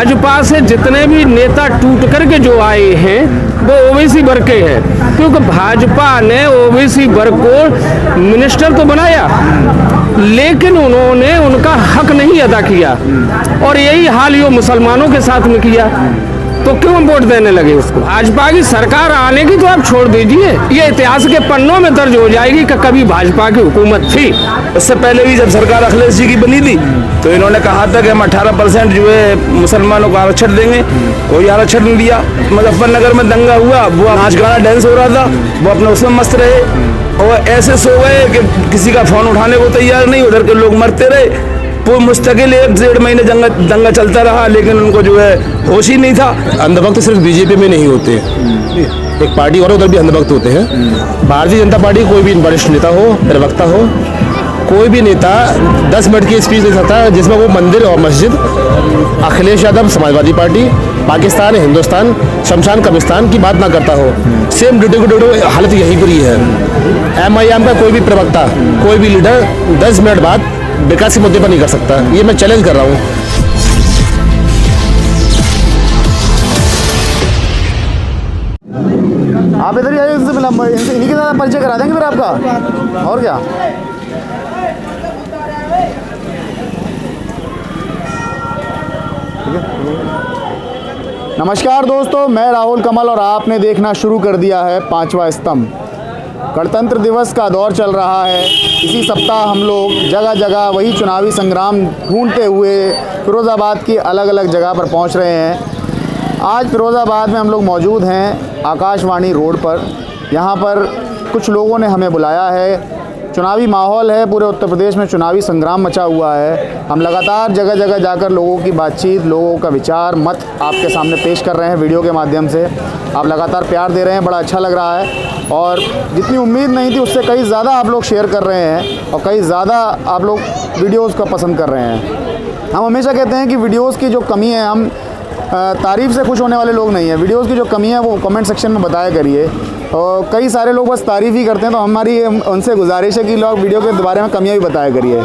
भाजपा से जितने भी नेता टूट करके जो आए हैं वो ओबीसी वर्ग के हैं, क्योंकि भाजपा ने ओबीसी वर्ग को मिनिस्टर तो बनाया लेकिन उन्होंने उनका हक नहीं अदा किया, और यही हाल ये मुसलमानों के साथ में किया। तो क्यों वोट देने लगे उसको? भाजपा की सरकार आने की तो आप छोड़ दीजिए, ये इतिहास के पन्नों में दर्ज हो जाएगी कि कभी भाजपा की हुकूमत थी। इससे पहले भी जब सरकार अखिलेश जी की बनी थी तो इन्होंने कहा था कि हम 18% जो है मुसलमानों को आरक्षण देंगे, कोई आरक्षण नहीं दिया। मुजफ्फरनगर में दंगा हुआ, वो नाच गाना डांस हो रहा था, वो अपने उसमें मस्त रहे और ऐसे सो गए कि किसी का फोन उठाने को तैयार नहीं, उधर के लोग मरते रहे। वो मुस्तकिल 1-1.5 महीने दंगा चलता रहा, लेकिन उनको जो है होश ही नहीं था। अंधभक्त सिर्फ बीजेपी में नहीं होते, एक पार्टी और उधर भी अंधभक्त होते हैं। भारतीय जनता पार्टी कोई भी वरिष्ठ नेता हो, प्रवक्ता हो, कोई भी नेता 10 मिनट की स्पीच दे सकता है जिसमें वो मंदिर और मस्जिद, अखिलेश यादव समाजवादी पार्टी, पाकिस्तान, हिंदुस्तान, शमशान कब्रिस्तान की बात ना करता हो। सेम डिटो हालत यही पर ही है। MIM का कोई भी प्रवक्ता, कोई भी लीडर 10 मिनट बाद विकास के मुद्दे पर नहीं कर सकता। ये मैं चैलेंज कर रहा हूँ। आप इधर ही आइए, इनसे मिला, इन्हीं के साथ परिचय करा देंगे फिर आपका, और क्या। नमस्कार दोस्तों, मैं राहुल कमल और आपने देखना शुरू कर दिया है पांचवा स्तंभ। गणतंत्र दिवस का दौर चल रहा है। इसी सप्ताह हम लोग जगह जगह वही चुनावी संग्राम ढूंढते हुए फिरोज़ाबाद की अलग अलग जगह पर पहुंच रहे हैं। आज फिरोज़ाबाद में हम लोग मौजूद हैं आकाशवाणी रोड पर। यहां पर कुछ लोगों ने हमें बुलाया है। चुनावी माहौल है, पूरे उत्तर प्रदेश में चुनावी संग्राम मचा हुआ है। हम लगातार जगह जगह जाकर लोगों की बातचीत, लोगों का विचार, मत आपके सामने पेश कर रहे हैं वीडियो के माध्यम से। आप लगातार प्यार दे रहे हैं, बड़ा अच्छा लग रहा है और जितनी उम्मीद नहीं थी उससे कहीं ज़्यादा आप लोग शेयर कर रहे हैं और कहीं ज़्यादा आप लोग वीडियोज़ का पसंद कर रहे हैं। हम हमेशा कहते हैं कि वीडियोज़ की जो कमी है, हम तारीफ़ से खुश होने वाले लोग नहीं हैं। वीडियोज़ की जो कमी है वो कमेंट सेक्शन में बताया करिए। और कई सारे लोग बस तारीफ़ ही करते हैं, तो हमारी उनसे गुजारिश है कि लोग वीडियो के बारे में कमियां भी बताया करिए।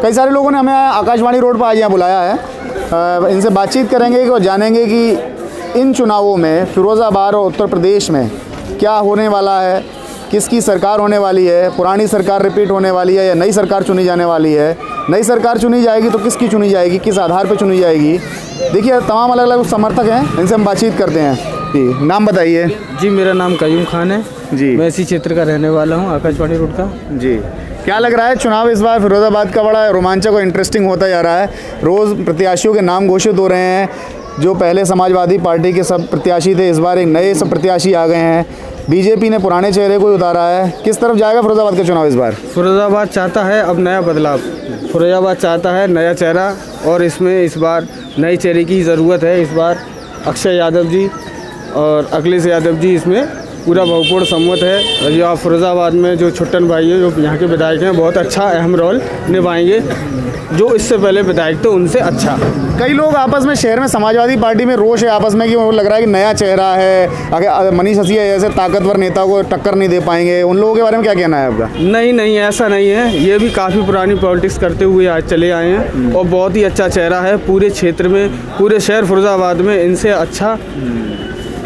कई सारे लोगों ने हमें आकाशवाणी रोड पर आज यहाँ बुलाया है। इनसे बातचीत करेंगे और जानेंगे कि इन चुनावों में फिरोज़ाबाद और उत्तर प्रदेश में क्या होने वाला है, किसकी सरकार होने वाली है, पुरानी सरकार रिपीट होने वाली है या नई सरकार चुनी जाने वाली है। नई सरकार चुनी जाएगी तो किसकी चुनी जाएगी, किस आधार पर चुनी जाएगी। देखिए तमाम अलग अलग समर्थक हैं, इनसे हम बातचीत करते हैं। जी, नाम बताइए। जी, मेरा नाम कयूम खान है जी, मैं इसी क्षेत्र का रहने वाला हूँ, आकाशवाणी रोड का। जी, क्या लग रहा है चुनाव इस बार फिरोज़ाबाद का बड़ा रोमांचक और इंटरेस्टिंग होता जा रहा है। रोज़ प्रत्याशियों के नाम घोषित हो रहे हैं। जो पहले समाजवादी पार्टी के सब प्रत्याशी थे, इस बार एक नए सब प्रत्याशी आ गए हैं। बीजेपी ने पुराने चेहरे को उतारा है। किस तरफ जाएगा फिरोज़ाबाद का चुनाव इस बार? फिरोज़ाबाद चाहता है अब नया बदलाव, फिरोज़ाबाद चाहता है नया चेहरा, और इसमें इस बार नए चेहरे की ज़रूरत है। इस बार अक्षय यादव जी और अखिलेश यादव जी इसमें पूरा भरपूर सम्मत है। और यहाँ फिरोज़ाबाद में जो छुट्टन भाई है, जो यहाँ के विधायक हैं, बहुत अच्छा अहम रोल निभाएंगे। जो इससे पहले विधायक थे उनसे अच्छा। कई लोग आपस में शहर में समाजवादी पार्टी में रोष है आपस में कि वो लग रहा है कि नया चेहरा है, अगर मनीष सिसोदिया जैसे ताकतवर नेता को टक्कर नहीं दे पाएंगे। उन लोगों के बारे में क्या कहना है आपका? नहीं, ऐसा नहीं है। ये भी काफ़ी पुरानी पॉलिटिक्स करते हुए आज चले आए हैं और बहुत ही अच्छा चेहरा है पूरे क्षेत्र में, पूरे शहर फिरोज़ाबाद में इनसे अच्छा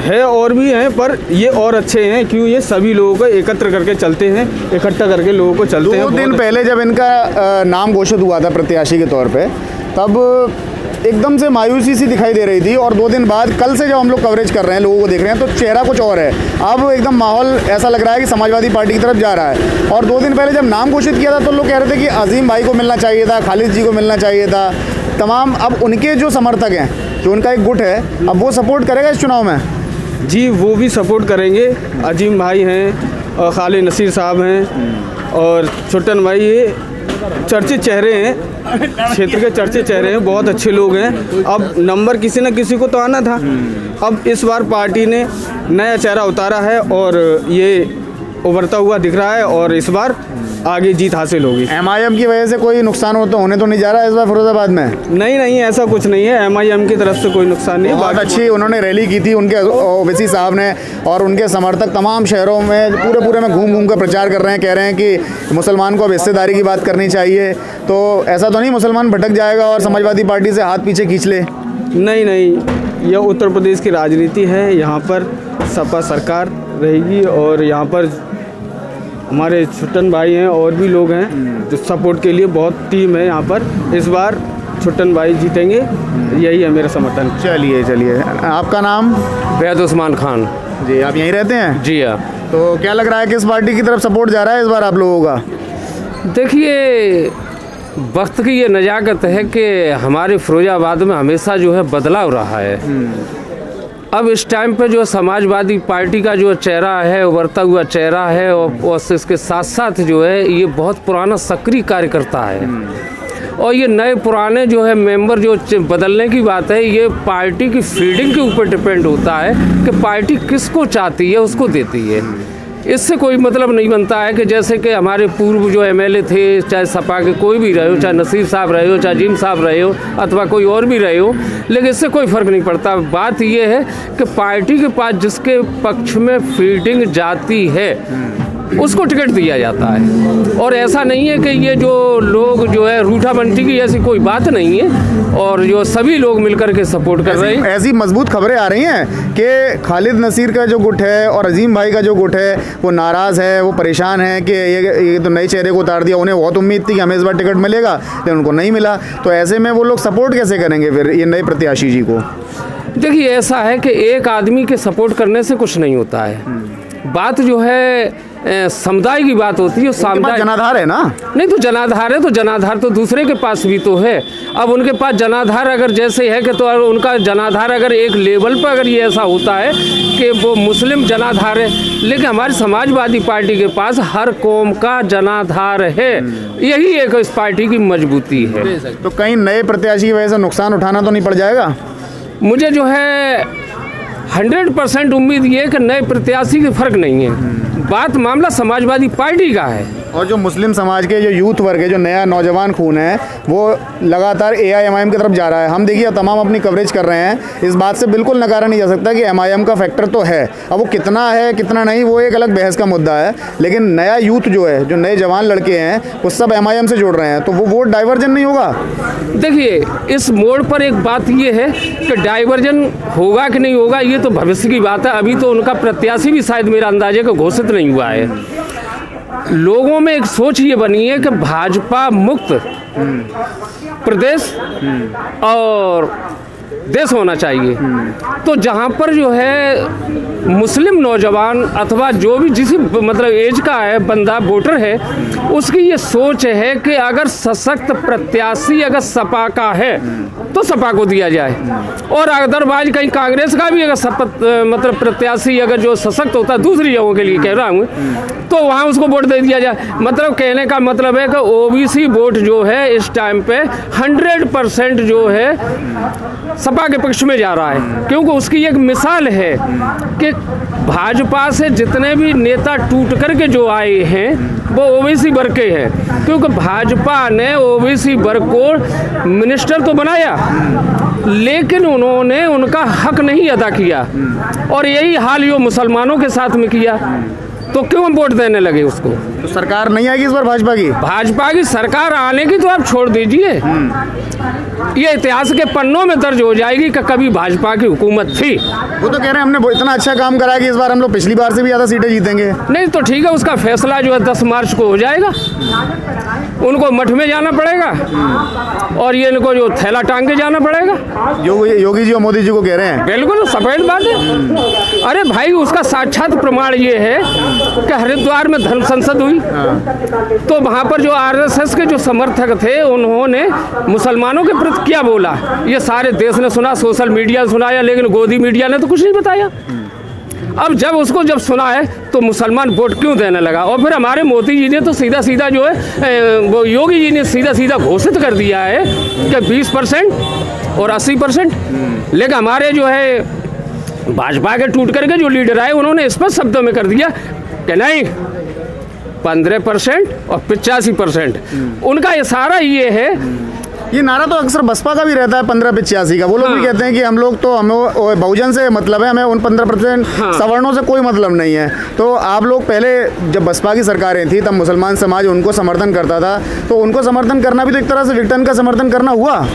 है। और भी हैं पर ये और अच्छे हैं क्यों, ये सभी लोगों को एकत्र करके चलते हैं, इकट्ठा करके लोगों को चलते हैं। 2 दिन पहले जब इनका नाम घोषित हुआ था प्रत्याशी के तौर पे, तब एकदम से मायूसी सी दिखाई दे रही थी, और 2 दिन बाद कल से जब हम लोग कवरेज कर रहे हैं, लोगों को देख रहे हैं, तो चेहरा कुछ और है। अब एकदम माहौल ऐसा लग रहा है कि समाजवादी पार्टी की तरफ जा रहा है। और 2 दिन पहले जब नाम घोषित किया था तो लोग कह रहे थे कि अजीम भाई को मिलना चाहिए था, खालिद जी को मिलना चाहिए था। तमाम अब उनके जो समर्थक हैं, जो उनका एक गुट है, अब वो सपोर्ट करेगा इस चुनाव में? जी, वो भी सपोर्ट करेंगे। अजीम भाई हैं और खालिद नसीर साहब हैं और छुट्टन भाई, ये चर्चित चेहरे हैं, क्षेत्र के चर्चित चेहरे हैं, बहुत अच्छे लोग हैं। अब नंबर किसी न किसी को तो आना था। अब इस बार पार्टी ने नया चेहरा उतारा है और ये उभरता हुआ दिख रहा है और इस बार आगे जीत हासिल होगी। MIM की वजह से कोई नुकसान होने तो नहीं जा रहा है इस बार फिरोज़ाबाद में? नहीं, ऐसा कुछ नहीं है। MIM की तरफ से कोई नुकसान नहीं है। बहुत अच्छी उन्होंने रैली की थी उनके ओवैसी साहब ने, और उनके समर्थक तमाम शहरों में पूरे में घूम कर प्रचार कर रहे हैं। कह रहे हैं कि मुसलमान को अब हिस्सेदारी की बात करनी चाहिए। तो ऐसा तो नहीं मुसलमान भटक जाएगा और समाजवादी पार्टी से हाथ पीछे खींच ले? नहीं नहीं, यह उत्तर प्रदेश की राजनीति है। यहाँ पर सपा सरकार रहेगी और यहाँ पर हमारे छुट्टन भाई हैं और भी लोग हैं जो सपोर्ट के लिए बहुत टीम है यहाँ पर। इस बार छुट्टन भाई जीतेंगे, यही है मेरा समर्थन। चलिए चलिए, आपका नाम? वैद उस्मान खान। जी, आप यहीं रहते हैं? जी हाँ। तो क्या लग रहा है किस पार्टी की तरफ सपोर्ट जा रहा है इस बार आप लोगों का? देखिए, वक्त की ये नजाकत है कि हमारे फिरोजाबाद में हमेशा जो है बदलाव रहा है। अब इस टाइम पे जो समाजवादी पार्टी का जो चेहरा है, उभरता हुआ चेहरा है, और इसके साथ साथ जो है ये बहुत पुराना सक्रिय कार्यकर्ता है। और ये नए पुराने जो है मेंबर जो बदलने की बात है, ये पार्टी की फीडिंग के ऊपर डिपेंड होता है कि पार्टी किसको चाहती है उसको देती है। इससे कोई मतलब नहीं बनता है कि जैसे कि हमारे पूर्व जो एमएलए थे, चाहे सपा के कोई भी रहे हो, चाहे नसीर साहब रहे हो, चाहे अजीम साहब रहे हो, अथवा कोई और भी रहे हो, लेकिन इससे कोई फ़र्क नहीं पड़ता। बात ये है कि पार्टी के पास जिसके पक्ष में फीडिंग जाती है उसको टिकट दिया जाता है। और ऐसा नहीं है कि ये जो लोग जो है रूठा बंटी की ऐसी कोई बात नहीं है, और जो सभी लोग मिलकर के सपोर्ट कर रहे हैं। ऐसी मजबूत खबरें आ रही हैं कि खालिद नसीर का जो गुट है और अजीम भाई का जो गुट है वो नाराज़ है, वो परेशान है कि ये तो नए चेहरे को उतार दिया। उन्हें बहुत उम्मीद थी कि हमें इस बार टिकट मिलेगा, लेकिन उनको नहीं मिला। तो ऐसे में वो लोग सपोर्ट कैसे करेंगे फिर ये नए प्रत्याशी जी को? देखिए, ऐसा है कि एक आदमी के सपोर्ट करने से कुछ नहीं होता है। बात जो है समुदाय की बात होती है। समुदाय जनाधार है ना? नहीं, तो जनाधार है तो जनाधार तो दूसरे के पास भी तो है। अब उनके पास जनाधार अगर जैसे है कि तो उनका जनाधार अगर एक लेवल पर अगर ये ऐसा होता है कि वो मुस्लिम जनाधार है, लेकिन हमारी समाजवादी पार्टी के पास हर कौम का जनाधार है। यही एक इस पार्टी की मजबूती है। तो कहीं नए प्रत्याशी की वजह से नुकसान उठाना तो नहीं पड़ जाएगा? मुझे जो है 100% उम्मीद ये है कि नए प्रत्याशी के फर्क नहीं है। बात मामला समाजवादी पार्टी का है। और जो मुस्लिम समाज के जो यूथ वर्ग है, जो नया नौजवान खून है, वो लगातार AIMIM की तरफ जा रहा है। हम देखिए तमाम अपनी कवरेज कर रहे हैं। इस बात से बिल्कुल नकारा नहीं जा सकता कि MIM का फैक्टर तो है। अब वो कितना है कितना नहीं वो एक अलग बहस का मुद्दा है, लेकिन नया यूथ जो है, जो नए जवान लड़के हैं, वो सब MIM से जुड़ रहे हैं। तो वो वोट डाइवर्जन नहीं होगा? देखिए, इस मोड़ पर एक बात ये है कि डाइवर्जन होगा कि नहीं होगा ये तो भविष्य की बात है। अभी तो उनका प्रत्याशी भी शायद मेरा अंदाजे को घोषित नहीं हुआ है। लोगों में एक सोच ये बनी है कि भाजपा मुक्त प्रदेश और देश होना चाहिए। तो जहाँ पर जो है मुस्लिम नौजवान अथवा जो भी जिस मतलब एज का है बंदा वोटर है, उसकी ये सोच है कि अगर सशक्त प्रत्याशी अगर सपा का है तो सपा को दिया जाए, और अदरवाइज कहीं कांग्रेस का भी अगर मतलब प्रत्याशी अगर जो सशक्त होता है, दूसरी जगहों के लिए कह रहा हूँ, तो वहाँ उसको वोट दे दिया जाए। मतलब कहने का मतलब है कि OBC वोट जो है इस टाइम पे 100% जो है सपा के पक्ष में जा रहा है। क्योंकि उसकी एक मिसाल है कि भाजपा से जितने भी नेता टूट करके जो आए हैं वो OBC वर्ग के हैं। क्योंकि भाजपा ने OBC वर्ग को मिनिस्टर तो बनाया, लेकिन उन्होंने उनका हक नहीं अदा किया, और यही हाल यो मुसलमानों के साथ में किया। तो क्यों वोट देने लगे उसको? तो सरकार नहीं आएगी इस बार भाजपा की? भाजपा की सरकार आने की तो आप छोड़ दीजिए, ये इतिहास के पन्नों में दर्ज हो जाएगी कि कभी भाजपा की हुकूमत थी। वो तो कह रहे हैं हमने इतना अच्छा काम करा कि इस बार हम लोग पिछली बार से भी ज़्यादा सीटें जीतेंगे। नहीं तो ठीक है, उसका फैसला जो है 10 मार्च को हो जाएगा। उनको मठ में जाना पड़ेगा और ये इनको जो थैला टांग के जाना पड़ेगा। योगी जी और मोदी जी को कह रहे हैं? बिल्कुल सफेद बात है। अरे भाई, उसका साक्षात प्रमाण ये है कि हरिद्वार में धर्म संसद हुई, तो वहाँ पर जो RSS के जो समर्थक थे उन्होंने मुसलमानों के प्रति क्या बोला ये सारे देश ने सुना, सोशल मीडिया ने सुनाया, लेकिन गोदी मीडिया ने तो कुछ नहीं बताया। अब जब सुना है तो मुसलमान वोट क्यों देने लगा? और फिर हमारे मोदी जी ने तो सीधा सीधा जो है वो योगी जी ने सीधा सीधा घोषित कर दिया है कि 20% और 80%, लेकिन हमारे जो है भाजपा के टूट करके जो लीडर आए उन्होंने स्पष्ट शब्दों में कर दिया कि नहीं, 15% और 85%। उनका इशारा ये है ये नारा तो अक्सर बसपा का भी रहता है 1585 का। वो लोग भी कहते हैं कि हम लोग तो हमें बहुजन से मतलब है, हमें उन 15% सवर्णों से कोई मतलब नहीं है। तो आप लोग पहले जब बसपा की सरकारें थी तब मुसलमान समाज उनको समर्थन करता था, तो उनको समर्थन करना भी तो एक तरह से विघटन का समर्थन करना हुआ।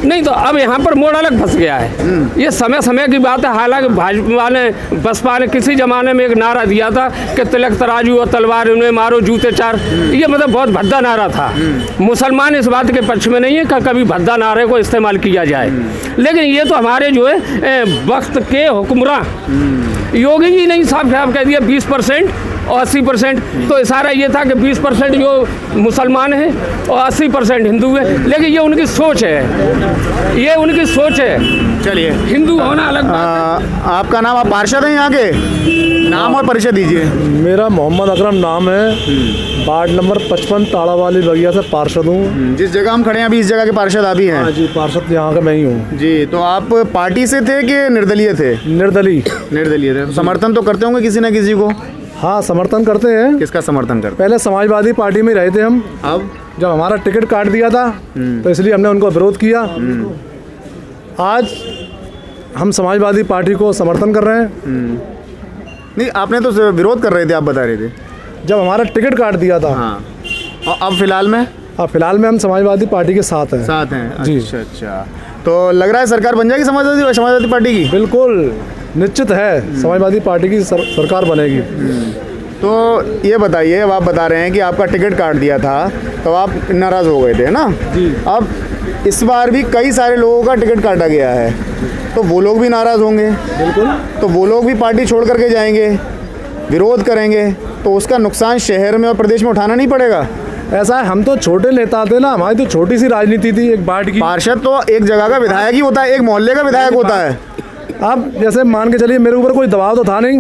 नहीं तो अब यहाँ पर मोड़ अलग फंस गया है। ये समय समय की बात है। हालांकि भाजपा ने, बसपा ने किसी जमाने में एक नारा दिया था कि तिलक तराजू और तलवार उन्हें मारो जूते चार। ये मतलब बहुत भद्दा नारा था। मुसलमान इस बात के पक्ष में नहीं है कि कभी भद्दा नारे को इस्तेमाल किया जाए, लेकिन ये तो हमारे जो है वक्त के हुक्मरान योगी जी ने साफ कह दिया 20% और 80%। तो इशारा ये था कि 20% जो मुसलमान हैं और 80% हिंदू हैं, लेकिन ये उनकी सोच है, ये उनकी सोच है। चलिए, हिंदू होना अलग बात है। आपका नाम, आप पार्षद हैं यहाँ के, नाम और परिचय दीजिए। मेरा मोहम्मद अकरम नाम है, वार्ड नंबर 55 ताड़ा वाली बगिया से पार्षद हूँ। जिस जगह हम खड़े हैं अभी, इस जगह के पार्षद आप ही हैं? हाँ जी, पार्षद यहाँ का मैं ही हूँ जी। तो आप पार्टी से थे कि निर्दलीय थे? निर्दलीय थे। तो समर्थन तो करते होंगे किसी न किसी को? हाँ, समर्थन करते हैं। किसका समर्थन करते? पहले समाजवादी पार्टी में रहे थे हम, अब जब हमारा टिकट काट दिया था तो इसलिए हमने उनको विरोध किया। आज हम समाजवादी पार्टी को समर्थन कर रहे हैं। नहीं, आपने तो विरोध कर रहे थे, आप बता रहे थे जब हमारा टिकट काट दिया था। हाँ। और अब फिलहाल में? अब फिलहाल में हम समाजवादी पार्टी के साथ हैं। साथ हैं? जी। अच्छा। तो लग रहा है सरकार बन जाएगी समाजवादी पार्टी की? बिल्कुल निश्चित है, समाजवादी पार्टी की सरकार बनेगी। तो ये बताइए, अब आप बता रहे हैं कि आपका टिकट काट दिया था तो आप नाराज़ हो गए थे, है ना? जी। अब इस बार भी कई सारे लोगों का टिकट काटा गया है, तो वो लोग भी नाराज़ होंगे। बिल्कुल। तो वो लोग भी पार्टी छोड़ करके जाएंगे, विरोध करेंगे, तो उसका नुकसान शहर में और प्रदेश में उठाना नहीं पड़ेगा? ऐसा है, हम तो छोटे नेता थे ना, हमारी तो छोटी सी राजनीति थी, एक वार्ड की। पार्षद तो एक जगह का विधायक ही होता है, एक मोहल्ले का विधायक होता है। अब जैसे मान के चलिए, मेरे ऊपर कोई दबाव तो था नहीं,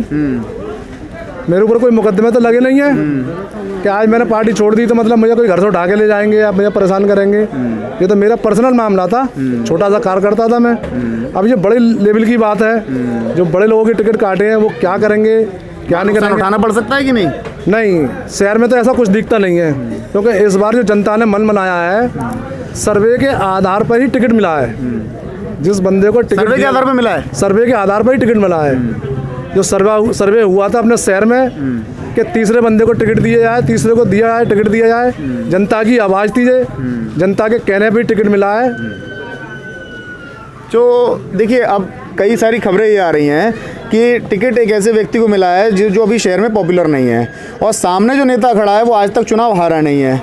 मेरे ऊपर कोई मुकदमे तो लगे नहीं है कि आज मैंने पार्टी छोड़ दी तो मतलब मुझे कोई घर से उठा के ले जाएंगे या मुझे परेशान करेंगे। ये तो मेरा पर्सनल मामला था, छोटा सा कार्यकर्ता था मैं। अब ये बड़े लेवल की बात है, जो बड़े लोगों के टिकट काटे हैं वो क्या करेंगे, क्या नहीं करेंगे। उठाना पड़ सकता है कि नहीं? नहीं, शहर में तो ऐसा कुछ दिखता नहीं है, क्योंकि इस बार जो जनता ने मन बनाया है, सर्वे के आधार पर ही टिकट मिला है। जिस बंदे को टिकट सर्वे के आधार पर मिला है? सर्वे के आधार पर ही टिकट मिला है। जो सर्वे हुआ था अपने शहर में कि तीसरे बंदे को टिकट दिया जाए, तीसरे को दिया जाए, टिकट दिया जाए, जनता की आवाज़ थी, जनता के कहने पर टिकट मिला है। जो देखिए, अब कई सारी खबरें ये आ रही हैं कि टिकट एक ऐसे व्यक्ति को मिला है जो अभी शहर में पॉपुलर नहीं है, और सामने जो नेता खड़ा है वो आज तक चुनाव हारा नहीं है।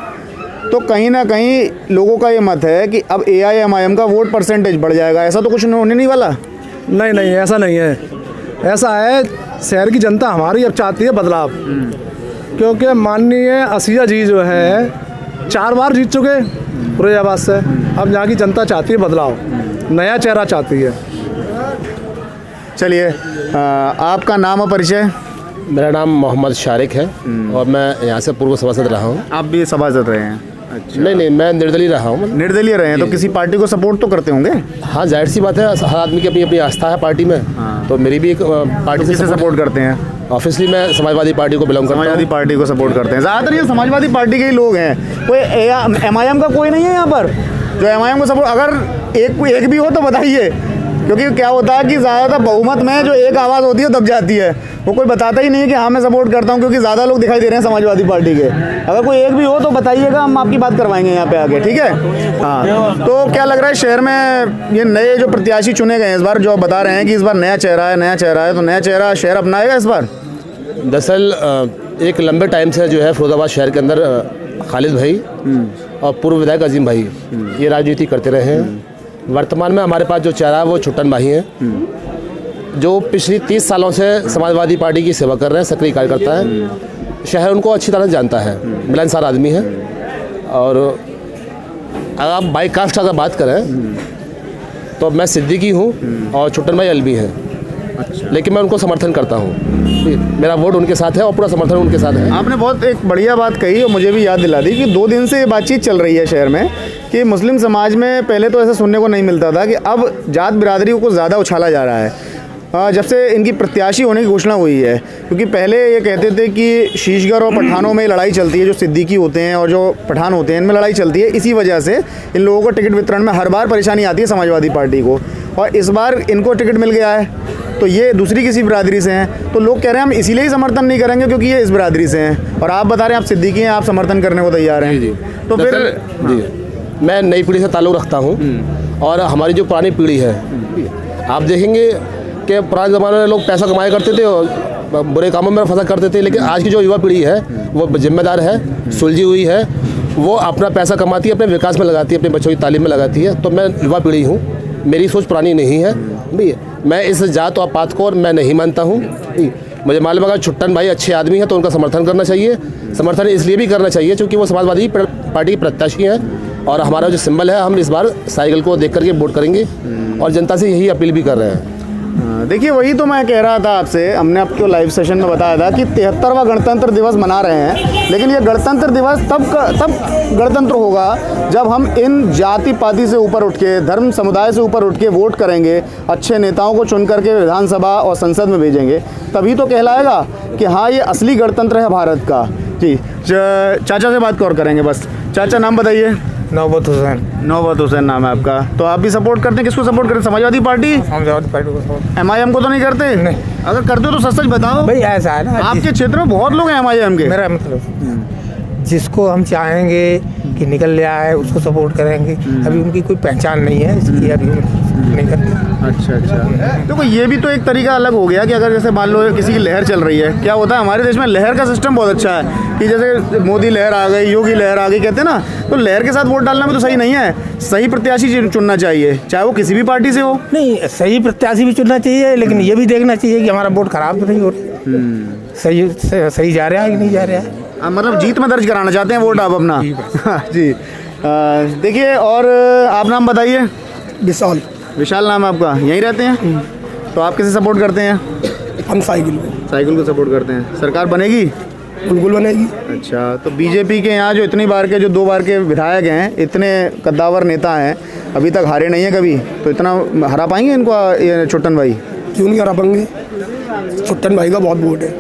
तो कहीं ना कहीं लोगों का ये मत है कि अब AIMIM का वोट परसेंटेज बढ़ जाएगा। ऐसा तो कुछ होने नहीं वाला? नहीं, ऐसा नहीं है। ऐसा है, शहर की जनता हमारी अब चाहती है बदलाव, क्योंकि माननीय असिया जी जो है 4 बार जीत चुके फिरोजाबाद से। अब यहाँ की जनता चाहती है बदलाव, नया चेहरा चाहती है। चलिए, आपका नाम और परिचय? मेरा नाम मोहम्मद शारिक है और मैं यहाँ से पूर्व सभासद रहा हूँ। आप भी सभासद रहे हैं? अच्छा। नहीं, मैं निर्दलीय रहा हूँ। निर्दलीय रहे हैं, तो किसी पार्टी को सपोर्ट तो करते होंगे? हाँ, जाहिर सी बात है, हर आदमी की अपनी अपनी आस्था है पार्टी में। तो मेरी भी एक पार्टी से सपोर्ट करते हैं? ऑब्वियसली मैं समाजवादी पार्टी को बिलोंग करता हूँ। समाजवादी पार्टी को सपोर्ट करते हैं ज़्यादातर। ये समाजवादी पार्टी के ही लोग हैं, कोई MIM का कोई नहीं है यहाँ पर जो MIM को सपोर्ट। अगर एक भी हो तो बताइए, क्योंकि क्या होता है कि ज़्यादातर बहुमत में जो एक आवाज़ होती है दब जाती है, वो कोई बताता ही नहीं है कि हाँ मैं सपोर्ट करता हूँ, क्योंकि ज़्यादा लोग दिखाई दे रहे हैं समाजवादी पार्टी के। अगर कोई एक भी हो तो बताइएगा, हम आपकी बात करवाएंगे यहाँ पे आके, ठीक है? हाँ। तो क्या लग रहा है शहर में ये नए जो प्रत्याशी चुने गए हैं इस बार, जो बता रहे हैं कि इस बार नया चेहरा है, तो नया चेहरा शहर अपनाएगा इस बार? दरअसल एक लंबे टाइम से जो है फिरोजाबाद शहर के अंदर खालिद भाई और पूर्व विधायक अजीम भाई ये राजनीति करते रहे हैं। वर्तमान में हमारे पास जो चेहरा है वो छुट्टन भाई हैं, जो पिछली 30 सालों से समाजवादी पार्टी की सेवा कर रहे हैं, सक्रिय कार्यकर्ता हैं। शहर उनको अच्छी तरह जानता है, मिलनसार आदमी है। और अगर आप बाई कास्ट अगर बात करें तो मैं सिद्दीकी हूँ और छुट्टन भाई अलवी हैं। अच्छा। लेकिन मैं उनको समर्थन करता हूँ, मेरा वोट उनके साथ है और पूरा समर्थन उनके साथ है। आपने बहुत एक बढ़िया बात कही और मुझे भी याद दिला दी कि 2 दिन से ये बातचीत चल रही है शहर में कि मुस्लिम समाज में पहले तो ऐसा सुनने को नहीं मिलता था कि अब जात बिरादरी को ज़्यादा उछाला जा रहा है। जब से इनकी प्रत्याशी होने की घोषणा हुई है, क्योंकि पहले ये कहते थे कि शीशगढ़ और पठानों में लड़ाई चलती है, जो सिद्दीकी होते हैं और जो पठान होते हैं इनमें लड़ाई चलती है, इसी वजह से इन लोगों को टिकट वितरण में हर बार परेशानी आती है समाजवादी पार्टी को, और इस बार इनको टिकट मिल गया है तो ये दूसरी किसी बिरादरी से हैं, तो लोग कह रहे हैं हम इसीलिए ही समर्थन नहीं करेंगे क्योंकि ये इस बिरादरी से हैं, और आप बता रहे हैं आप सिद्दीकी हैं, आप समर्थन करने को तैयार हैं। जी। तो फिर जी, मैं नई पीढ़ी से ताल्लुक़ रखता हूँ और हमारी जो पुरानी पीढ़ी है, आप देखेंगे कि पुराने ज़माने में लोग पैसा कमाया करते थे और बुरे कामों में फंसा करते थे, लेकिन आज की जो युवा पीढ़ी है वो जिम्मेदार है, सुलझी हुई है, वो अपना पैसा कमाती है, अपने विकास में लगाती है, अपने बच्चों की तालीम में लगाती है। तो मैं युवा पीढ़ी हूँ, मेरी सोच पुरानी नहीं है भाई, मैं इस जात और पात को और मैं नहीं मानता हूँ। मुझे मालूम है छुट्टन भाई अच्छे आदमी हैं तो उनका समर्थन करना चाहिए। समर्थन इसलिए भी करना चाहिए क्योंकि वो समाजवादी पार्टी के प्रत्याशी हैं और हमारा जो सिंबल है, हम इस बार साइकिल को देख करके वोट करेंगे और जनता से यही अपील भी कर रहे हैं। देखिए वही तो मैं कह रहा था आपसे, हमने आपको लाइव सेशन में बताया था कि 73वां गणतंत्र दिवस मना रहे हैं, लेकिन ये गणतंत्र दिवस तब गणतंत्र होगा जब हम इन जाति पाति से ऊपर उठ के, धर्म समुदाय से ऊपर उठ के वोट करेंगे, अच्छे नेताओं को चुन करके विधानसभा और संसद में भेजेंगे, तभी तो कहलाएगा कि हाँ ये असली गणतंत्र है भारत का। जी चाचा से बात और करेंगे बस। चाचा नाम बताइए। नौबत हुसैन। नौबत हुसैन नाम है आपका। तो आप भी सपोर्ट करते हैं, किसको सपोर्ट करते हैं? समाजवादी पार्टी? समाजवादी पार्टी को सपोर्ट। MIM को तो नहीं करते? नहीं। अगर करते हो तो सच सच बताओ भाई ऐसा है ना, आपके क्षेत्र में बहुत लोग हैं MIM के। मेरा मतलब जिसको हम चाहेंगे कि निकल ले आए उसको सपोर्ट करेंगे। अभी उनकी कोई पहचान नहीं है इसलिए अभी नहीं करते। अच्छा देखो ये भी तो एक तरीका अलग हो गया कि अगर जैसे मान लो किसी की लहर चल रही है, क्या होता है हमारे देश में लहर का सिस्टम बहुत अच्छा है कि जैसे मोदी लहर आ गई, योगी लहर आ गई कहते हैं ना, तो लहर के साथ वोट डालना भी तो सही नहीं है। सही प्रत्याशी चुनना चाहिए, चाहे वो किसी भी पार्टी से हो। नहीं, सही प्रत्याशी भी चुनना चाहिए, लेकिन ये भी देखना चाहिए कि हमारा वोट खराब तो नहीं हो रहा, सही जा रहा है कि नहीं जा रहा है। मतलब जीत में दर्ज कराना चाहते हैं वोट आप अपना। जी देखिए, और आप नाम बताइए। विशाल। विशाल नाम है आपका, यहीं रहते हैं? तो आप किसे सपोर्ट करते हैं? हम साइकिल को सपोर्ट करते हैं। सरकार बनेगी? बिल्कुल बनेगी। अच्छा, तो बीजेपी के यहाँ जो इतनी बार के, जो 2 बार के विधायक हैं, इतने कद्दावर नेता हैं, अभी तक हारे नहीं है कभी, तो इतना हरा पाएंगे इनको ये छुट्टन भाई? क्यों नहीं हरा पाएंगे? छुट्टन भाई का बहुत वोट है।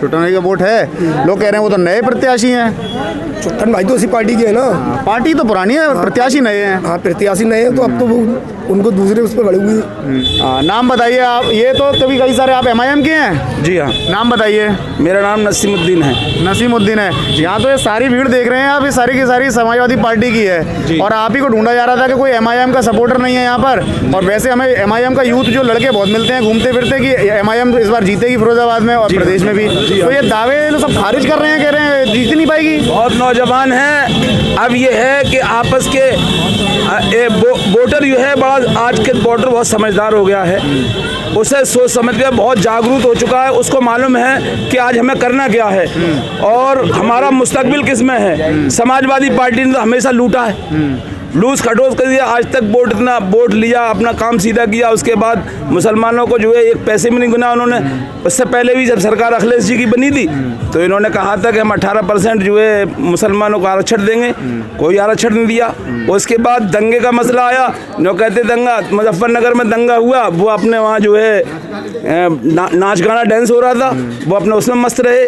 छुट्टन भाई का वोट है? लोग कह रहे हैं वो तो नए प्रत्याशी हैं। छुट्टन भाई तो उसी पार्टी के है ना। पार्टी तो पुरानी है, प्रत्याशी नए हैं। हाँ, प्रत्याशी नए हैं तो अब तो वो उनको दूसरे उस पर बढ़ेगी। नाम बताइए आप। ये तो कभी कई सारे आप MIM के हैं? जी हाँ। नाम बताइए। मेरा नाम नसीमुद्दीन है। नसीमुद्दीन है। यहाँ तो ये सारी भीड़ देख रहे हैं आप, ये सारी की सारी समाजवादी पार्टी की है, और आप ही को ढूंढा जा रहा था कि कोई MIM का सपोर्टर नहीं है यहाँ पर। और वैसे हमें MIM का यूथ जो लड़के बहुत मिलते हैं घूमते फिरते कि MIM इस बार जीतेगी फिरोजाबाद में और प्रदेश में भी, तो ये दावे तो सब खारिज कर रहे हैं, कह रहे हैं जीत नहीं पाएगी। बहुत नौजवान हैं। अब ये है कि आपस के वोटर जो है बड़ा, आज के वोटर बहुत समझदार हो गया है, उसे सोच समझ के बहुत जागरूक हो चुका है। उसको मालूम है कि आज हमें करना क्या है और हमारा मुस्तकबिल किस में है। समाजवादी पार्टी ने तो हमेशा लूटा है, लूज खटोस कर दिया। आज तक वोट लिया, अपना काम सीधा किया, उसके बाद मुसलमानों को जो है एक पैसे में नहीं गुना उन्होंने। उससे पहले भी जब सरकार अखिलेश जी की बनी थी तो इन्होंने कहा था कि हम 18% जो है मुसलमानों को आरक्षण देंगे, कोई आरक्षण नहीं दिया। उसके बाद दंगे का मसला आया, जो कहते दंगा, मुजफ्फरनगर में दंगा हुआ, वो अपने वहाँ जो है नाच गाना डांस हो रहा था, वो अपने उसमें मस्त रहे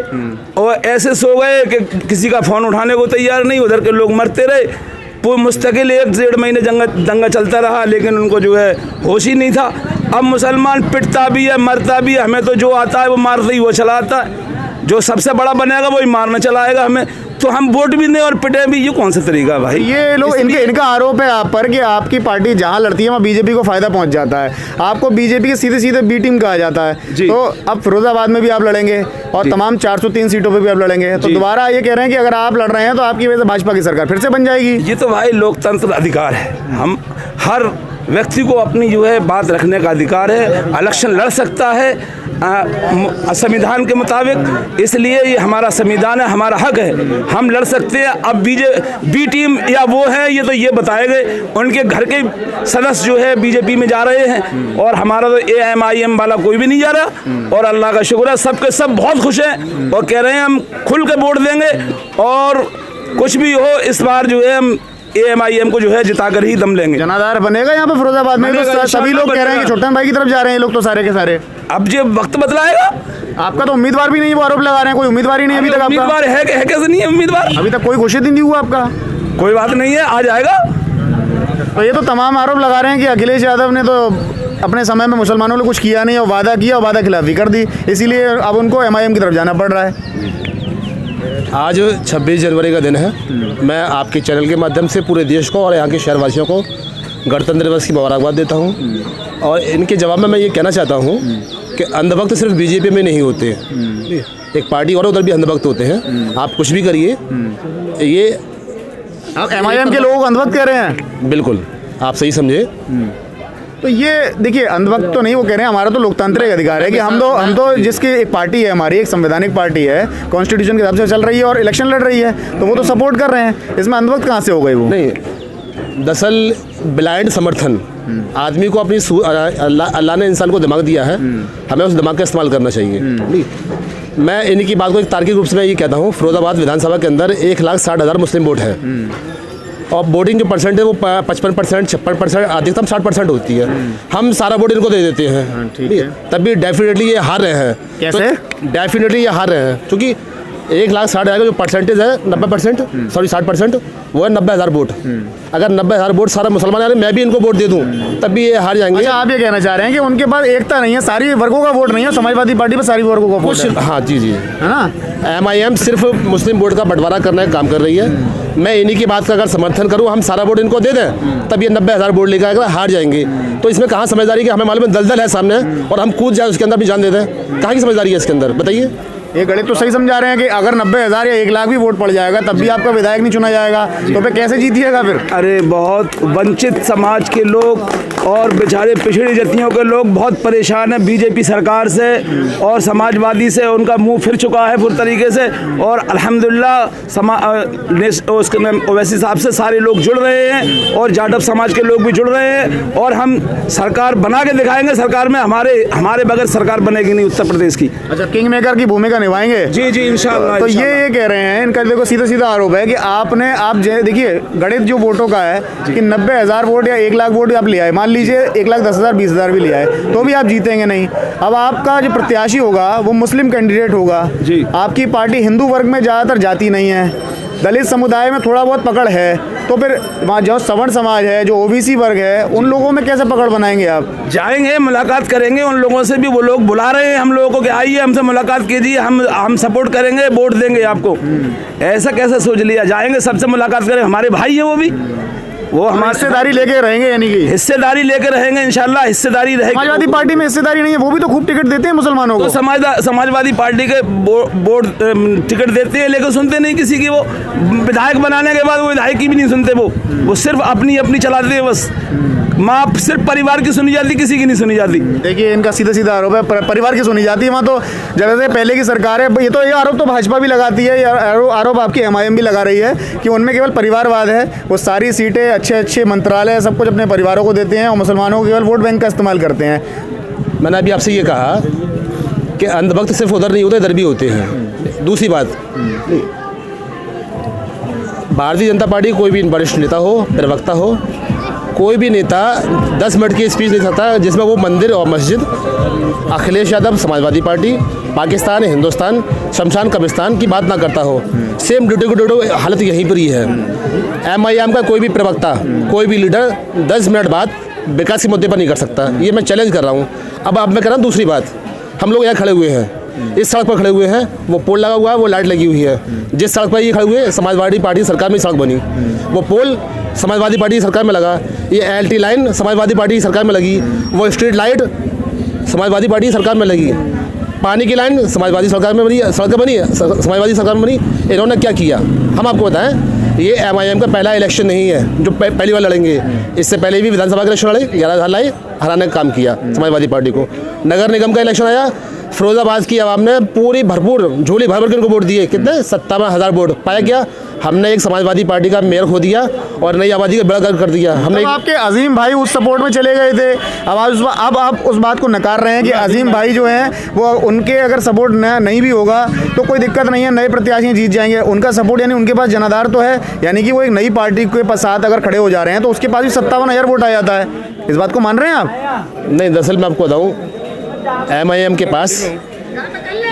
और ऐसे सो गए कि किसी का फ़ोन उठाने को तैयार नहीं, उधर के लोग मरते रहे। पूरे मुस्तकिल 1-1.5 महीने दंगा चलता रहा, लेकिन उनको जो है होश ही नहीं था। अब मुसलमान पिटता भी है, मरता भी है, हमें तो जो आता है वो मारता ही वो चलाता है, जो सबसे बड़ा बनेगा वही मारना चलाएगा हमें, तो हम वोट भी दें और पिटे भी, ये कौन सा तरीका भाई? ये लोग इनका आरोप है आप पर कि आपकी पार्टी जहां लड़ती है वहाँ बीजेपी को फायदा पहुंच जाता है, आपको बीजेपी के सीधे सीधे बी टीम कहा जाता है। तो अब फिरोजाबाद में भी आप लड़ेंगे और तमाम 403 सीटों पे भी आप लड़ेंगे, तो दोबारा ये कह रहे हैं कि अगर आप लड़ रहे हैं तो आपकी वजह से भाजपा की सरकार फिर से बन जाएगी। ये तो भाई लोकतंत्र अधिकार है, हम हर व्यक्ति को अपनी जो है बात रखने का अधिकार है, इलेक्शन लड़ सकता है संविधान के मुताबिक, इसलिए ये हमारा संविधान है, हमारा हक है, हम लड़ सकते हैं। अब बी टीम या वो है ये तो ये बताए गए, उनके घर के सदस्य जो है बीजेपी में जा रहे हैं और हमारा तो AMIM वाला कोई भी नहीं जा रहा, और अल्लाह का शुक्र है सबके सब बहुत खुश हैं और कह रहे हैं हम खुल के वोट देंगे और कुछ भी हो इस बार जो है हम AMIM को जो है जिताकर ही दम लेंगे। जनाधार बनेगा यहाँ पे फिरोजाबाद में? बनेगा, तो सभी लोग कह रहे हैं कि छोटन भाई की तरफ जा रहे हैं ये लोग तो सारे के सारे। अब जो वक्त बदलाएगा। आपका तो उम्मीदवार भी नहीं, वो आरोप लगा रहे हैं, कोई उम्मीदवार ही नहीं अभी तक आपका। उम्मीदवार है कैसे नहीं है उम्मीदवार? अभी तक कोई घोषित ही नहीं हुआ आपका। कोई बात नहीं है, आ जाएगा। तो ये तो तमाम आरोप लगा रहे हैं कि अखिलेश यादव ने तो अपने समय में मुसलमानों ने कुछ किया नहीं और वादा किया और वादा खिलाफी कर दी, इसीलिए अब उनको MIM की तरफ जाना पड़ रहा है। आज 26 जनवरी का दिन है। मैं आपके चैनल के माध्यम से पूरे देश को और यहाँ के शहरवासियों को गणतंत्र दिवस की मुबारकबाद देता हूँ। और इनके जवाब में मैं ये कहना चाहता हूँ कि अंधभक्त सिर्फ BJP में नहीं होते, एक पार्टी और उधर भी अंधभक्त होते हैं। आप कुछ भी करिए, ये आप MIM के लोगों को अंधभक्त कह रहे हैं? बिल्कुल आप सही समझे। तो ये देखिए, अंधभक्त तो नहीं वो कह रहे हैं, हमारा तो लोकतांत्रिक अधिकार है कि हम तो जिसकी एक पार्टी है, हमारी एक संवैधानिक पार्टी है, कॉन्स्टिट्यूशन के हिसाब से चल रही है और इलेक्शन लड़ रही है, तो वो तो सपोर्ट कर रहे हैं। इसमें अंधभक्त कहाँ से हो गए वो? नहीं, दरअसल ब्लाइंड समर्थन आदमी को अपनी अल्लाह ने इंसान को दिमाग दिया है, हमें उस दिमाग का इस्तेमाल करना चाहिए। नहीं, मैं इनकी बात को एक तार्किक रूप से मैं ये कहता हूँ, फिरोजाबाद विधानसभा के अंदर 1,60,000 मुस्लिम वोट है और वोटिंग जो परसेंट है वो 55%, 56%, अधिकतम 60% होती है। हम सारा वोट इनको दे देते हैं, ठीक है। तब भी डेफिनेटली ये हार रहे हैं। कैसे? डेफिनेटली ये हार रहे हैं क्योंकि 1,60,000 का जो परसेंटेज है 90%, सॉरी 60%, वो है 90,000 वोट। अगर 90,000 वोट सारा मुसलमान आ रहे, मैं भी इनको वोट दे दूं, तब भी ये हार जाएंगे। अच्छा, आप ये कहना चाह रहे हैं कि उनके पास एकता नहीं है, सारी वर्गों का वोट नहीं है, समाजवादी पार्टी पे सारी वर्गों का वोट है। हाँ जी, है ना? MIM सिर्फ मुस्लिम वोट का बंटवारा करने का काम कर रही है। मैं इन्हीं की बात का अगर समर्थन करूं, हम सारा वोट इनको दे दें, तब ये 90,000 वोट लेकर आकर हार जाएंगे। तो इसमें कहाँ समझदारी कि हमें मालूम है दलदल है सामने और हम कूद जाए उसके अंदर भी जान दे दें, कहाँ की समझदारी है इसके अंदर, बताइए। ये गणित तो सही समझा रहे हैं कि अगर 90,000 या 1,00,000 भी वोट पड़ जाएगा तब भी आपका विधायक नहीं चुना जाएगा, तो फिर कैसे जीतिएगा फिर? अरे बहुत वंचित समाज के लोग और बेचारे पिछड़ी जातियों के लोग बहुत परेशान हैं BJP सरकार से और समाजवादी से। उनका मुंह फिर चुका है पूरी तरीके से और अल्हम्दुलिल्लाह ओवैसी साहब से सारे लोग जुड़ रहे हैं और जाटव समाज के लोग भी जुड़ रहे हैं और हम सरकार बना के दिखाएंगे। सरकार में हमारे बगैर सरकार बनेगी नहीं उत्तर प्रदेश की। अच्छा, किंग मेकर की भूमिका निभाएंगे? जी जी, इंशाल्लाह। तो ये कह रहे हैं, इनका देखो सीधा आरोप है कि आप देखिए गणित जो वोटों का है कि 90,000 वोट या 1,00,000 वोट आप ले आए, मान लीजिए 1,10,000 20,000 भी ले आए, तो भी आप जीतेंगे नहीं। अब आपका जो प्रत्याशी होगा वो मुस्लिम कैंडिडेट होगा जी। आपकी पार्टी हिंदू वर्ग में ज़्यादातर जाती नहीं है, दलित समुदाय में थोड़ा बहुत पकड़ है, तो फिर वहाँ जो सवर्ण समाज है, जो OBC वर्ग है, उन लोगों में कैसे पकड़ बनाएंगे आप? जाएंगे, मुलाकात करेंगे उन लोगों से भी। वो लोग बुला रहे हैं हम लोगों को कि आइए हमसे मुलाकात कीजिए, हम सपोर्ट करेंगे, वोट देंगे आपको। ऐसा कैसे सोच लिया? जाएंगे, सबसे मुलाकात करेंगे, हमारे भाई है वो हमारी हिस्सेदारी लेके रहेंगे, यानी कि हिस्सेदारी लेकर रहेंगे इंशाल्लाह। हिस्सेदारी रहेगी। समाजवादी पार्टी में हिस्सेदारी नहीं है, वो भी तो खूब टिकट देते हैं मुसलमानों को। तो समाजवादी पार्टी के बोर्ड टिकट देते हैं लेकिन सुनते नहीं किसी की। वो विधायक बनाने के बाद वो विधायक की भी नहीं सुनते, वो सिर्फ अपनी चलाते हैं बस। माँ सिर्फ परिवार की सुनी जाती, किसी की नहीं सुनी जाती। देखिए, इनका सीधा आरोप है परिवार की सुनी जाती है। वहाँ तो जैसे पहले की सरकार है, ये आरोप तो भाजपा भी लगाती है, ये आरोप आपकी MIM भी लगा रही है कि उनमें केवल परिवारवाद है। वो सारी सीटें, अच्छे मंत्रालय, सब कुछ अपने परिवारों को देते हैं और मुसलमानों को केवल वोट बैंक का इस्तेमाल करते हैं। मैंने अभी आपसे ये कहा कि अंधभक्त सिर्फ उधर नहीं होते, इधर भी होते हैं। दूसरी बात, भारतीय जनता पार्टी कोई भी वरिष्ठ नेता हो, प्रवक्ता हो, कोई भी नेता 10 मिनट की स्पीच दे सकता है जिसमें वो मंदिर और मस्जिद, अखिलेश यादव समाजवादी पार्टी, पाकिस्तान, हिंदुस्तान, शमशान कब्रिस्तान की बात ना करता हो। सेम ड्यूटो हालत यहीं पर ही है। MIM का कोई भी प्रवक्ता, कोई भी लीडर 10 मिनट बाद विकास के मुद्दे पर नहीं कर सकता। ये मैं चैलेंज कर रहा हूँ। अब मैं कह रहा हूँ दूसरी बात, हम लोग यहाँ खड़े हुए हैं, इस सड़क पर खड़े हुए हैं, वो पोल लगा हुआ है, वो लाइट लगी हुई है। जिस सड़क पर ये खड़े हुए, समाजवादी पार्टी सरकार में सड़क बनी, वो पोल समाजवादी पार्टी सरकार में लगा, ये LT लाइन समाजवादी पार्टी सरकार में लगी, वो स्ट्रीट लाइट समाजवादी पार्टी सरकार में लगी, पानी की लाइन समाजवादी सरकार में बनी, सड़कें बनी समाजवादी सरकार में बनी। इन्होंने क्या किया हम आपको बताएं। ये MIM का पहला इलेक्शन नहीं है जो पहली बार लड़ेंगे। इससे पहले भी विधानसभा का इलेक्शन लड़े, 11,000 लाए, हराने का काम किया समाजवादी पार्टी को। नगर निगम का इलेक्शन आया, फिरोजाबाद की आवाम ने पूरी भरपूर झोली भर के उनको वोट दिए। कितने? 57,000 वोट। पाया क्या? हमने एक समाजवादी पार्टी का मेयर खो दिया और नई आबादी का बेड़ा गर्क कर दिया। हमने तो आपके अजीम भाई उस सपोर्ट में चले गए थे, अब आप उस बात को नकार रहे हैं कि अजीम भाई जो हैं वो उनके अगर सपोर्ट नहीं भी होगा तो कोई दिक्कत नहीं है, नए प्रत्याशी जीत जाएंगे। उनका सपोर्ट यानी उनके पास जनाधार तो है, यानी कि वो एक नई पार्टी के साथ अगर खड़े हो जा रहे हैं तो उसके पास भी 57,000 वोट आ जाता है। इस बात को मान रहे हैं आप? नहीं, दरअसल मैं आपको बताऊँ, MIM के पास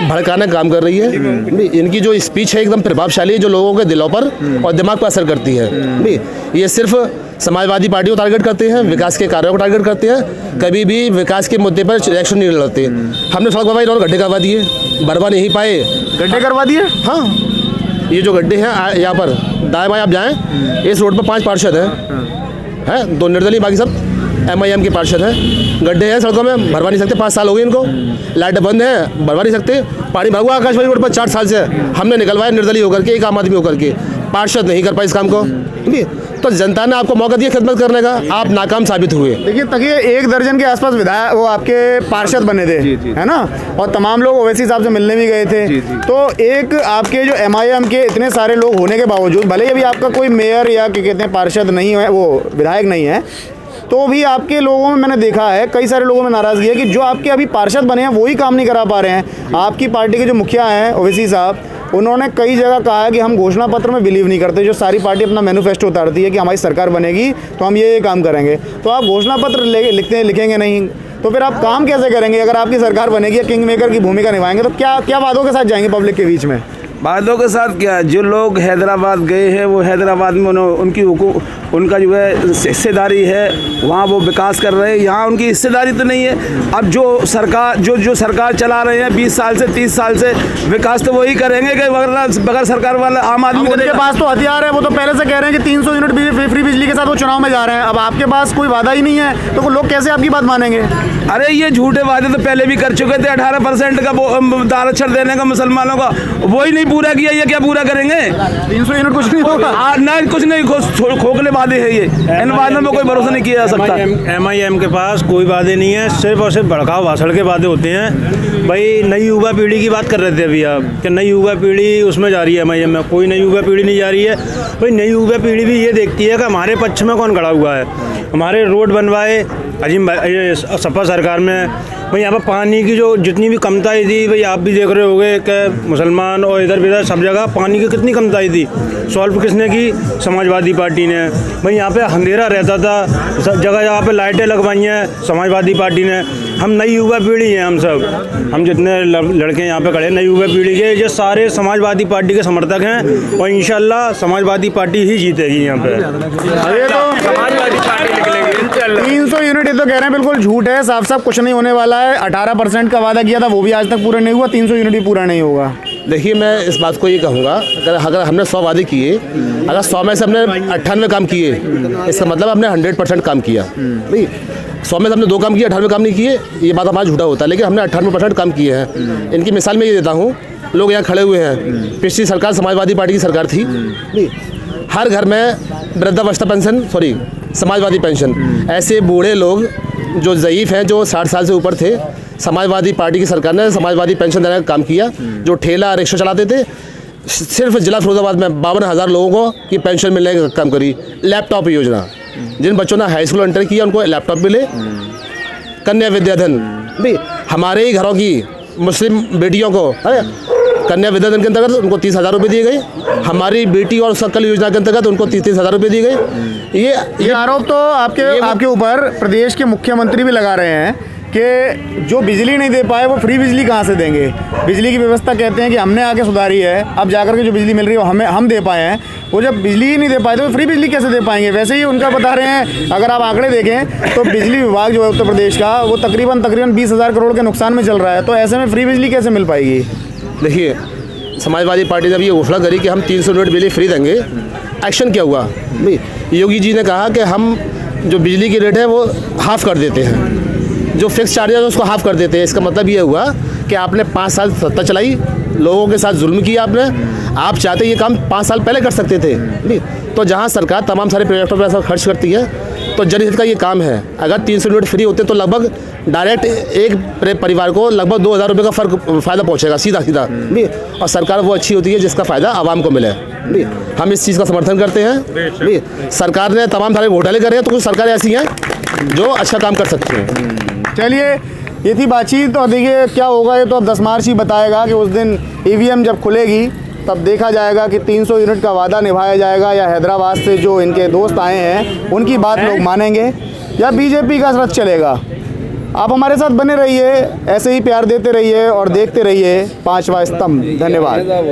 भड़काने काम कर रही है। इनकी जो स्पीच है एकदम प्रभावशाली है, जो लोगों के दिलों पर और दिमाग पर असर करती है। ये सिर्फ समाजवादी पार्टी को टारगेट करते हैं, विकास के कार्यों को टारगेट करते हैं, कभी भी विकास के मुद्दे पर एक्शन नहीं लड़ते। हमने सड़क बनवाई, इन्होंने गड्ढे करवा दिए, बनवा नहीं पाए, गड्ढे करवा दिए। हाँ, ये जो गड्ढे हैं यहाँ पर दाएं बाएं आप जाएं, इस रोड पर 5 पार्षद हैं, 2 निर्दलीय, बाकी सब MIM के पार्षद हैं। गड्ढे हैं सड़कों में, भरवा नहीं सकते, 5 साल हो गए इनको। लाइटें बंद हैं, भरवा नहीं सकते। पानी भरवा आकाशवाणी रोड पर 4 साल से हमने निकलवाया, निर्दलीय होकर के, एक आम आदमी होकर के। पार्षद नहीं कर पाए इस काम को। तो जनता ने आपको मौका दिया खिदमत करने का, आप नाकाम साबित हुए। देखिए तकिए 1 दर्जन के आसपास विधायक वो आपके पार्षद बने थे, है ना, और तमाम लोग ओवैसी साहब से मिलने भी गए थे। तो एक आपके जो MIM के इतने सारे लोग होने के बावजूद, भले ही अभी आपका कोई मेयर या क्या कहते हैं पार्षद नहीं है, वो विधायक नहीं है, तो भी आपके लोगों में मैंने देखा है, कई सारे लोगों में नाराज़गी है कि जो आपके अभी पार्षद बने हैं वही काम नहीं करा पा रहे हैं। आपकी पार्टी के जो मुखिया हैं ओवैसी साहब, उन्होंने कई जगह कहा है कि हम घोषणा पत्र में बिलीव नहीं करते। जो सारी पार्टी अपना मैनिफेस्टो उतारती है कि हमारी सरकार बनेगी तो हम ये काम करेंगे, तो आप घोषणा पत्र लिखेंगे नहीं तो फिर आप काम कैसे करेंगे? अगर आपकी सरकार बनेगी या किंग मेकर की भूमिका निभाएंगे तो क्या वादों के साथ जाएंगे पब्लिक के बीच में? वादों के साथ क्या, जो लोग हैदराबाद गए हैं वो हैदराबाद में उनका जो है हिस्सेदारी है, वहाँ वो विकास कर रहे हैं। यहाँ उनकी हिस्सेदारी तो नहीं है। अब जो सरकार चला रहे हैं 20 साल से 30 साल से, विकास तो वही करेंगे कि बगैर सरकार वाला आम आदमी उनके पास तो हथियार है, वो तो पहले से कह रहे हैं कि 300 यूनिट फ्री बिजली के साथ वो चुनाव में जा रहे हैं। अब आपके पास कोई वादा ही नहीं है तो लोग कैसे आपकी बात मानेंगे? अरे ये झूठे वादे तो पहले भी कर चुके थे। 18% का आरक्षण देने का मुसलमानों का, वही नहीं पूरा किया, ये क्या पूरा करेंगे? 300 यूनिट कुछ नहीं होगा। नहीं, कुछ नहीं, खोखले वादे है ये। इन वादों में कोई भरोसा नहीं किया जा सकता। MIM के पास कोई वादे नहीं है, सिर्फ और सिर्फ भड़काऊ भाषण के वादे होते हैं। भाई नई युवा पीढ़ी की बात कर रहे थे अभी आप, कि नई युवा पीढ़ी उसमें जा रही है MIM में। कोई नई युवा पीढ़ी नहीं जा रही है। भाई नई युवा पीढ़ी भी ये देखती है कि हमारे पक्ष में कौन खड़ा हुआ है। हमारे रोड बनवाए अजीम भाई सपा सरकार में। भाई यहाँ पर पानी की जो जितनी भी कमताई थी, भाई आप भी देख रहे होंगे कि मुसलमान और इधर उधर सब जगह पानी की कितनी कमताई थी, सॉल्व किसने की? समाजवादी पार्टी ने। भाई यहाँ पे अंधेरा रहता था, जगह जगह पे लाइटें लगवाई हैं समाजवादी पार्टी ने। हम नई युवा पीढ़ी हैं, हम जितने लड़के यहाँ पे खड़े नई युवा पीढ़ी के, ये सारे समाजवादी पार्टी के समर्थक हैं और इंशाल्लाह समाजवादी पार्टी ही जीतेगी यहाँ पे। ये तो समाजवादी पार्टी निकलेगी। 300 यूनिट ये तो कह रहे हैं बिल्कुल झूठ है, साफ साफ कुछ नहीं होने वाला है। 18% का वादा किया था वो भी आज तक पूरा नहीं हुआ, 300 यूनिट भी पूरा नहीं होगा। देखिए, मैं इस बात को ये कहूँगा, अगर हमने 100 वादे किए, अगर 100 में से हमने 98 काम किए, इसका मतलब हमने 100% काम किया। नहीं, 100 में से हमने 2 काम किए, 98 काम नहीं किए, ये बात हमारा झूठा होता है। लेकिन हमने 98% काम किए हैं। इनकी मिसाल मैं ये देता हूँ, लोग यहाँ खड़े हुए हैं, पिछली सरकार समाजवादी पार्टी की सरकार थी। नहीं, हर घर में वृद्धावस्था पेंशन, समाजवादी पेंशन। ऐसे बूढ़े लोग जो ज़ईफ़ हैं, जो 60 साल से ऊपर थे, समाजवादी पार्टी की सरकार ने समाजवादी पेंशन देने का काम किया। जो ठेला रिक्शा चलाते थे, सिर्फ जिला फिरोजाबाद में 52,000 लोगों को ये पेंशन मिलने का काम करी। लैपटॉप योजना, जिन बच्चों ने हाई स्कूल एंटर किया उनको लैपटॉप मिले। कन्या विद्याधन भी, हमारे ही घरों की मुस्लिम बेटियों को कन्या विद्याधन के अंतर्गत उनको 30,000 रुपये दिए गए। हमारी बेटी और सकल योजना के अंतर्गत उनको 30,000 रुपये दिए गए। ये आरोप तो आपके ऊपर प्रदेश के मुख्यमंत्री भी लगा रहे हैं कि जो बिजली नहीं दे पाए वो फ्री बिजली कहाँ से देंगे? बिजली की व्यवस्था कहते हैं कि हमने आके सुधारी है, अब जाकर के जो बिजली मिल रही है वो हम दे पाए हैं। वो जब बिजली ही नहीं दे पाए तो फ्री बिजली कैसे दे पाएंगे? वैसे ही उनका बता रहे हैं, अगर आप आंकड़े देखें तो बिजली विभाग जो है उत्तर प्रदेश का, वो तकरीबन 20,000 करोड़ के नुकसान में चल रहा है। तो ऐसे में फ्री बिजली कैसे मिल पाएगी? देखिए, समाजवादी पार्टी ने जब ये घोषणा करी कि हम 300 यूनिट बिजली फ्री देंगे, एक्शन क्या हुआ? भाई योगी जी ने कहा कि हम जो बिजली की रेट है वो हाफ़ कर देते हैं, जो फिक्स चार्जेस है उसको हाफ़ कर देते हैं। इसका मतलब ये हुआ कि आपने 5 साल सत्ता चलाई, लोगों के साथ जुल्म किया आपने। आप चाहते ये काम 5 साल पहले कर सकते थे। नहीं, तो जहाँ सरकार तमाम सारे प्रोजेक्टों पर ऐसा खर्च करती है, तो जनहित का ये काम है। अगर 300 यूनिट फ्री होते तो लगभग डायरेक्ट एक परिवार को लगभग 2000 रुपये का फ़ायदा पहुंचेगा सीधा सीधा भी। और सरकार वो अच्छी होती है जिसका फ़ायदा आवाम को मिले भी। हम इस चीज़ का समर्थन करते हैं भी। सरकार ने तमाम सारे घोटाले करे हैं, तो कुछ सरकारें ऐसी हैं जो अच्छा काम कर सकती हैं। चलिए, ये थी बातचीत। और देखिए क्या होगा, ये तो अब 10 मार्च ही बताएगा कि उस दिन ईवीएम जब खुलेगी तब देखा जाएगा कि 300 यूनिट का वादा निभाया जाएगा या हैदराबाद से जो इनके दोस्त आए हैं उनकी बात लोग मानेंगे या बीजेपी का रथ चलेगा। आप हमारे साथ बने रहिए, ऐसे ही प्यार देते रहिए और देखते रहिए 5वां स्तंभ। धन्यवाद।